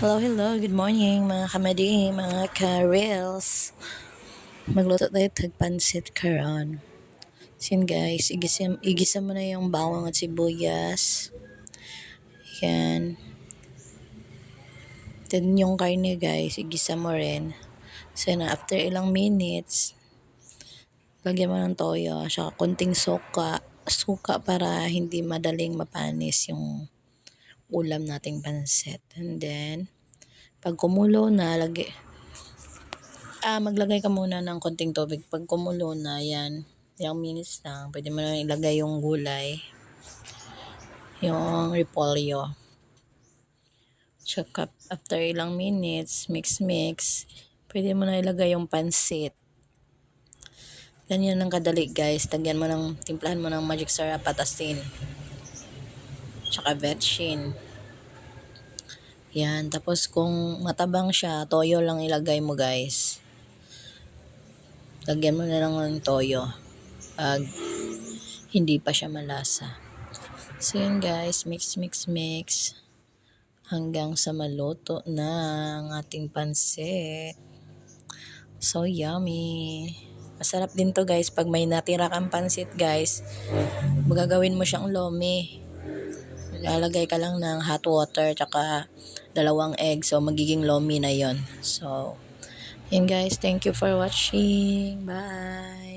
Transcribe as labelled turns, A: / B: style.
A: Hello, hello. Good morning mga kamadi, mga ka-reels. Magluto tayo tagpansit karon. Sin guys, igisa mo na yung bawang at sibuyas. Yan. Then yung karne guys, igisa mo rin. So na after ilang minutes, lagyan mo ng toyo, saka konting suka para hindi madaling mapanis yung ulam nating pansit. And then, pag kumulo na, maglagay ka muna ng konting tubig. Pag kumulo na, yan, ilang minutes lang, pwede mo na ilagay yung gulay, yung repolyo. Tsaka after ilang minutes, mix, pwede mo na ilagay yung pansit. Ganyan ang kadali guys. Timplahan mo ng magic sarap at asin. Tsaka vetchin. Yan, tapos kung matabang siya, toyo lang ilagay mo guys. Lagyan mo na lang ng toyo pag hindi pa siya malasa. So yun guys, mix hanggang sa maluto na ang ating pansit. So yummy. Masarap din to guys pag may natira kang pansit guys. Magagawin mo siyang lomi. Lalagay ka lang ng hot water tsaka 2 egg, so magiging lomi na yon. So yun guys, thank you for watching. Bye!